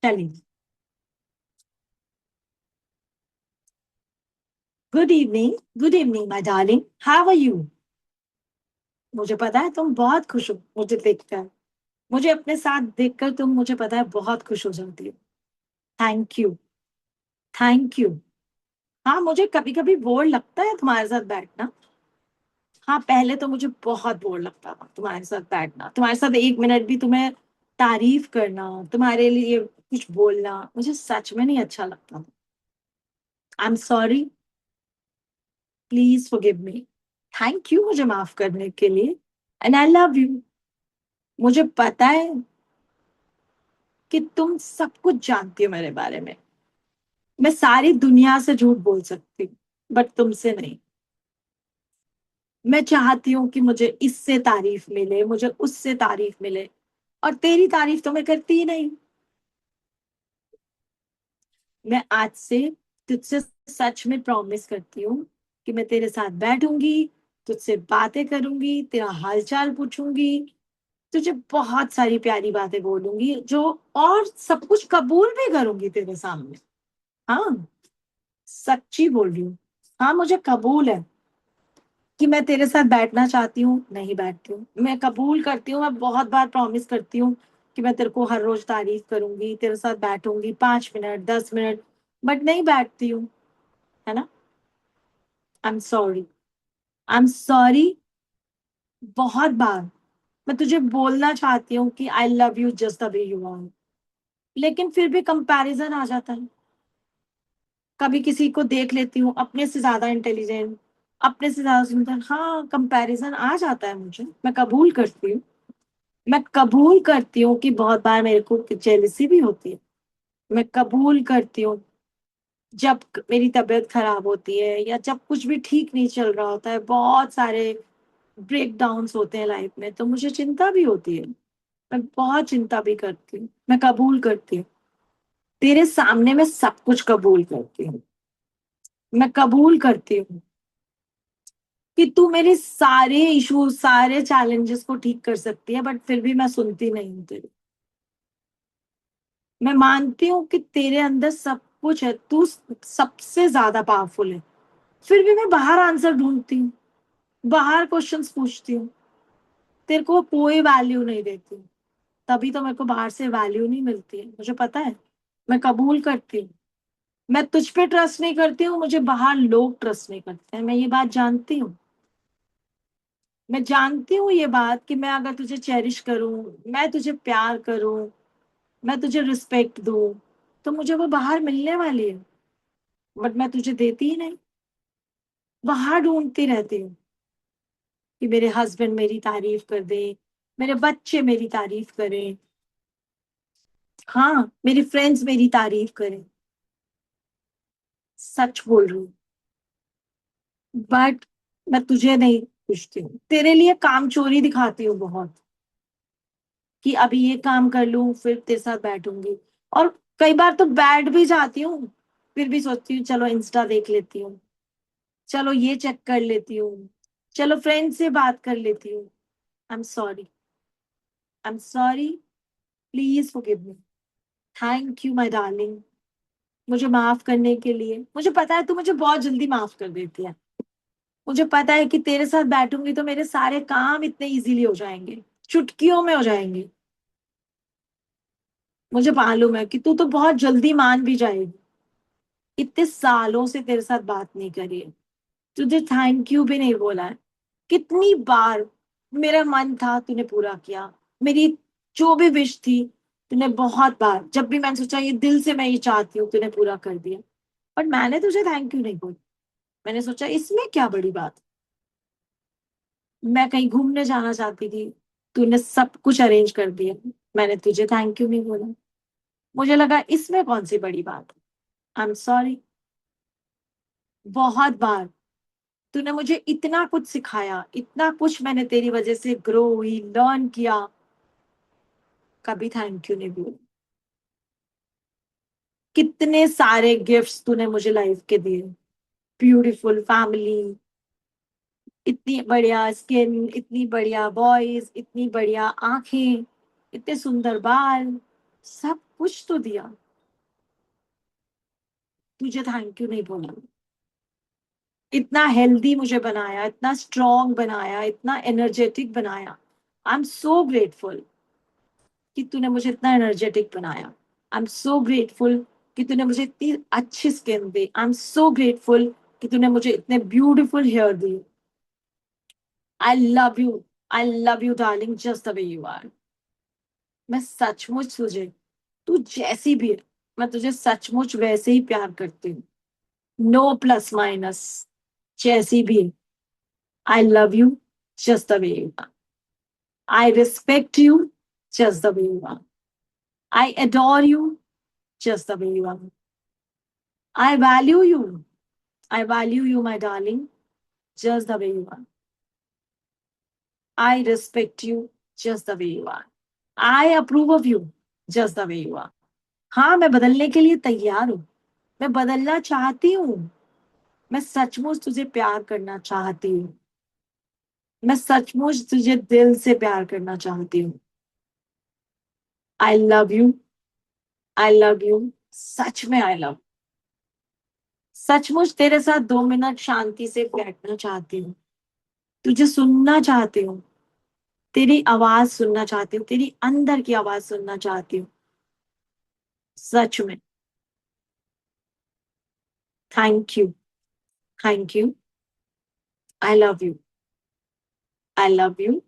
चलिए। Good evening my darling, how are you? मुझे पता है तुम बहुत खुश हो मुझे देखकर। मुझे अपने साथ देखकर तुम, मुझे पता है, बहुत खुश हो जाती हो। Thank you. Thank you. हाँ, मुझे कभी कभी बोर लगता है तुम्हारे साथ बैठना। हाँ, पहले तो मुझे बहुत बोर लगता था तुम्हारे साथ बैठना, तुम्हारे साथ 1 मिनट भी तुम्हें तारीफ करना, तुम्हारे लिए कुछ बोलना मुझे सच में नहीं अच्छा लगता था। आई am sorry. Please forgive me. Thank you मुझे माफ करने के लिए। And I love you. मुझे पता है कि तुम सब कुछ जानती हो मेरे बारे में। मैं सारी दुनिया से झूठ बोल सकती हूँ, बट तुमसे नहीं। मैं चाहती हूँ कि मुझे इससे तारीफ मिले, मुझे उससे तारीफ मिले, और तेरी तारीफ तो मैं करती ही नहीं। मैं आज से तुझसे सच में प्रॉमिस करती हूँ कि मैं तेरे साथ बैठूंगी, तुझसे बातें करूंगी, तेरा हालचाल पूछूंगी, तुझे बहुत सारी प्यारी बातें बोलूंगी, जो और सब कुछ कबूल भी करूंगी तेरे सामने। हाँ, सच्ची बोल रही हूँ। हाँ, मुझे कबूल है कि मैं तेरे साथ बैठना चाहती हूँ, नहीं बैठती हूँ। मैं कबूल करती हूँ, मैं बहुत बार प्रॉमिस करती हूँ कि मैं तेरे को हर रोज तारीफ करूंगी, तेरे साथ बैठूंगी 5 मिनट 10 मिनट, बट नहीं बैठती हूँ। है ना? I am sorry. I am sorry. बहुत बार मैं तुझे बोलना चाहती हूँ कि I love you just the way you are, लेकिन फिर भी कंपैरिजन आ जाता है। कभी किसी को देख लेती हूँ अपने से ज्यादा इंटेलिजेंट, अपने से ज्यादा सुंदर। हाँ, कंपैरिजन आ जाता है मुझे, मैं कबूल करती हूँ। मैं कबूल करती हूँ कि बहुत बार मेरे को जेलसी भी होती है। मैं कबूल करती हूँ जब मेरी तबीयत खराब होती है या जब कुछ भी ठीक नहीं चल रहा होता है, बहुत सारे ब्रेक डाउन्स होते हैं लाइफ में, तो मुझे चिंता भी होती है। मैं बहुत चिंता भी करती हूँ, मैं कबूल करती हूँ। तेरे सामने मैं सब कुछ कबूल करती हूँ। मैं कबूल करती हूँ कि तू मेरे सारे इश्यूज, सारे चैलेंजेस को ठीक कर सकती है, बट फिर भी मैं सुनती नहीं हूँ तेरी। मैं मानती हूँ कि तेरे अंदर सब कुछ है, तू सबसे ज्यादा पावरफुल है, फिर भी मैं बाहर आंसर ढूंढती हूँ, बाहर क्वेश्चंस पूछती हूँ, तेरे को कोई वैल्यू नहीं देती हूँ। तभी तो मेरे को बाहर से वैल्यू नहीं मिलती है, मुझे पता है। मैं कबूल करती हूँ। मैं तुझ पे ट्रस्ट नहीं करती हूँ, मुझे बाहर लोग ट्रस्ट नहीं करते हैं, मैं ये बात जानती हूँ। मैं जानती हूँ ये बात कि मैं अगर तुझे चेरिश करूं, मैं तुझे प्यार करूं, मैं तुझे रिस्पेक्ट दूं, तो मुझे वो बाहर मिलने वाली है, बट मैं तुझे देती ही नहीं। बाहर ढूंढती रहती हूँ कि मेरे हस्बैंड मेरी तारीफ कर दे, मेरे बच्चे मेरी तारीफ करें, हाँ, मेरी फ्रेंड्स मेरी तारीफ करें। सच बोल रही हूँ। बट मैं तुझे नहीं पूछती हूँ, तेरे लिए काम चोरी दिखाती हूँ बहुत, कि अभी ये काम कर लूं फिर तेरे साथ बैठूंगी। और कई बार तो बैठ भी जाती हूँ, फिर भी सोचती हूँ चलो इंस्टा देख लेती हूँ, चलो ये चेक कर लेती हूँ, चलो फ्रेंड से बात कर लेती हूँ। आई am sorry. I am sorry. Please forgive me. Thank you my darling, मुझे माफ करने के लिए। मुझे पता है तू मुझे बहुत जल्दी माफ कर देती है। मुझे पता है कि तेरे साथ बैठूंगी तो मेरे सारे काम इतने इजीली हो जाएंगे, चुटकियों में हो जाएंगे। मुझे मालूम है कि तू तो बहुत जल्दी मान भी जाएगी। इतने सालों से तेरे साथ बात नहीं करी है, तुझे थैंक यू भी नहीं बोला है। कितनी बार मेरा मन था तूने पूरा किया, मेरी जो भी विश थी तूने बहुत बार, जब भी मैंने सोचा ये दिल से मैं ये चाहती हूँ, तूने पूरा कर दिया। बट मैंने तुझे थैंक यू नहीं बोला। मैंने सोचा इसमें क्या बड़ी बात। मैं कहीं घूमने जाना चाहती थी, तूने सब कुछ अरेंज कर दिया, मैंने तुझे थैंक यू नहीं बोला। मुझे लगा इसमें कौन सी बड़ी बात। आई एम सॉरी। बहुत बार तूने मुझे इतना कुछ सिखाया, इतना कुछ मैंने तेरी वजह से ग्रो हुई, लर्न किया, कभी थैंक यू नहीं बोला। कितने सारे गिफ्ट्स तूने मुझे लाइफ के दिए, ब्यूटीफुल फैमिली, इतनी बढ़िया स्किन, इतनी बढ़िया वॉइस, इतनी बढ़िया आंखें, इतने सुंदर बाल, सब कुछ तो दिया, तुझे थैंक यू नहीं बोला। इतना हेल्दी मुझे बनाया, इतना स्ट्रांग बनाया, इतना एनर्जेटिक बनाया। आई एम सो ग्रेटफुल कि तूने मुझे इतना एनर्जेटिक बनाया। आई एम सो ग्रेटफुल कि तूने मुझे इतनी अच्छी स्किन दी। आई एम सो ग्रेटफुल कि तूने मुझे इतने ब्यूटीफुल हेयर दिए। I love you, I love you darling, just the way you are. मैं सचमुच तुझे, तू जैसी भी है, मैं तुझे सचमुच वैसे ही प्यार करती हूँ। नो प्लस माइनस, जैसी भी है। I love you just the way you are. I respect you just the way you are. I adore you just the way you are. I value you. I value you, my darling, just the way you are. I respect you just the way you are. I approve of you just the way you are. हाँ, मैं बदलने के लिए तैयार हूँ। मैं बदलना चाहती हूँ। मैं सचमुच तुझे प्यार करना चाहती हूँ। मैं सचमुच तुझे दिल से प्यार करना चाहती हूँ। I love you, I love you, सच में आई लव। सचमुच तेरे साथ 2 मिनट शांति से बैठना चाहती हूँ। तुझे सुनना चाहती हूँ। तेरी आवाज सुनना चाहती हूँ, तेरी अंदर की आवाज सुनना चाहती हूँ। सच में। Thank you, thank you. I love you, I love you,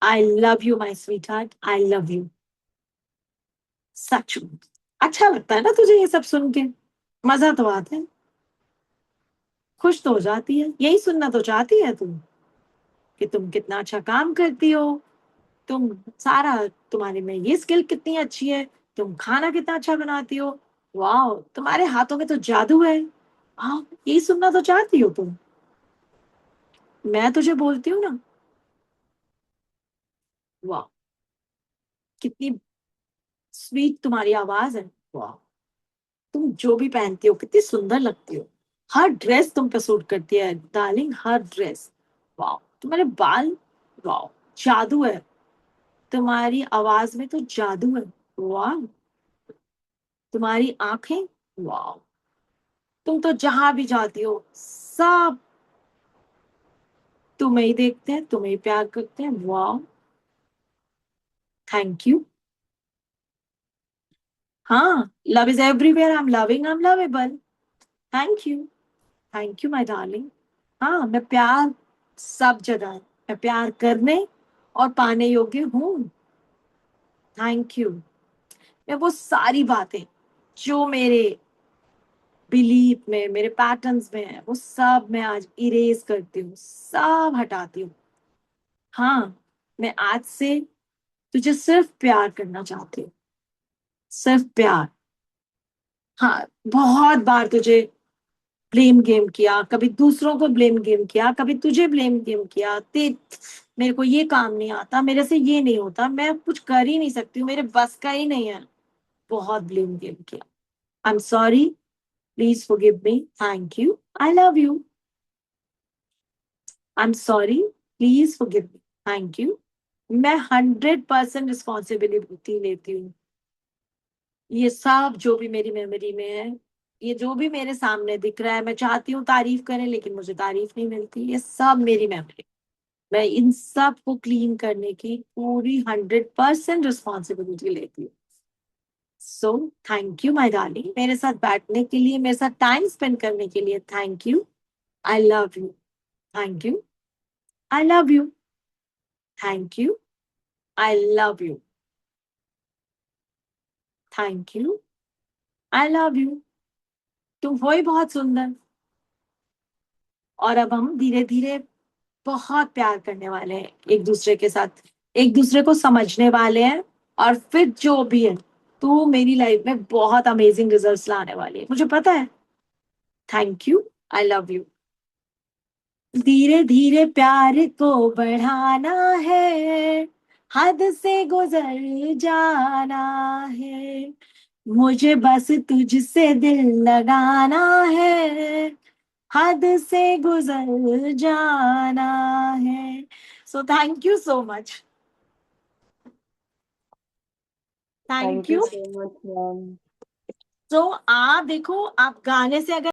I love you my sweetheart, I love you. सच में। अच्छा लगता है ना तुझे ये सब सुन के? मजा तो आता है, खुश तो हो जाती है। यही सुनना तो चाहती है तुम, कि तुम कितना अच्छा काम करती हो, तुम सारा, तुम्हारे में ये स्किल कितनी अच्छी है, तुम खाना कितना अच्छा बनाती हो, वाह तुम्हारे हाथों में तो जादू है। हाँ, यही सुनना तो चाहती हो तुम। मैं तुझे बोलती हूँ ना, वाह कितनी स्वीट तुम्हारी आवाज है। वाह, तुम जो भी पहनती हो कितनी सुंदर लगती हो। हर ड्रेस तुम पे सूट करती है डार्लिंग, हर ड्रेस। वाह, तुम्हारे बाल, वाह जादू है। तुम्हारी आवाज में तो जादू है। वाह, तुम्हारी आंखें, वाह। तुम तो जहां भी जाती हो सब तुम्हें ही देखते हैं, तुम्हें ही प्यार करते हैं। वाह, थैंक यू। हाँ, love is everywhere, I am loving, I am lovable. Thank you, thank you my darling. हाँ, मैं प्यार सब जगह है। मैं प्यार करने और पाने योग्य हूँ। Thank you. मैं वो सारी बातें जो मेरे बिलीफ में, मेरे पैटर्न्स में है, वो सब मैं आज इरेज करती हूँ, सब हटाती हूँ। हाँ, मैं आज से तुझे सिर्फ प्यार करना चाहती हूँ, सिर्फ प्यार। हाँ, बहुत बार तुझे ब्लेम गेम किया, कभी दूसरों को ब्लेम गेम किया, कभी तुझे ब्लेम गेम किया। मेरे को ये काम नहीं आता, मेरे से ये नहीं होता, मैं कुछ कर ही नहीं सकती हूँ, मेरे बस का ही नहीं है। बहुत ब्लेम गेम किया। आई am sorry, please forgive me, thank you, I love you. I am sorry, please forgive me, thank you. मैं 100% रिस्पॉन्सिबिलिटी लेती हूँ। ये सब जो भी मेरी मेमोरी में है, ये जो भी मेरे सामने दिख रहा है, मैं चाहती हूँ तारीफ करें लेकिन मुझे तारीफ नहीं मिलती, ये सब मेरी मेमोरी। मैं इन सब को क्लीन करने की पूरी 100% रिस्पॉन्सिबिलिटी लेती हूँ। So thank you my darling, मेरे साथ बैठने के लिए, मेरे साथ टाइम स्पेंड करने के लिए thank you. I love you, thank you, I love you, thank you, I love you, thank you, I love you. तुम हो ही बहुत सुंदर। और अब हम धीरे धीरे बहुत प्यार करने वाले हैं एक दूसरे के साथ, एक दूसरे को समझने वाले हैं। और फिर जो भी है, तू मेरी लाइफ में बहुत अमेजिंग रिजल्ट्स लाने वाली है, मुझे पता है। Thank you, I love you. धीरे धीरे प्यार को बढ़ाना है, हद से गुजर जाना है, मुझे बस तुझसे दिल लगाना है, हद से गुजर जाना है। So thank you so much. Thank thank you you. So much ma'am. तो आप देखो, आप गाने से अगर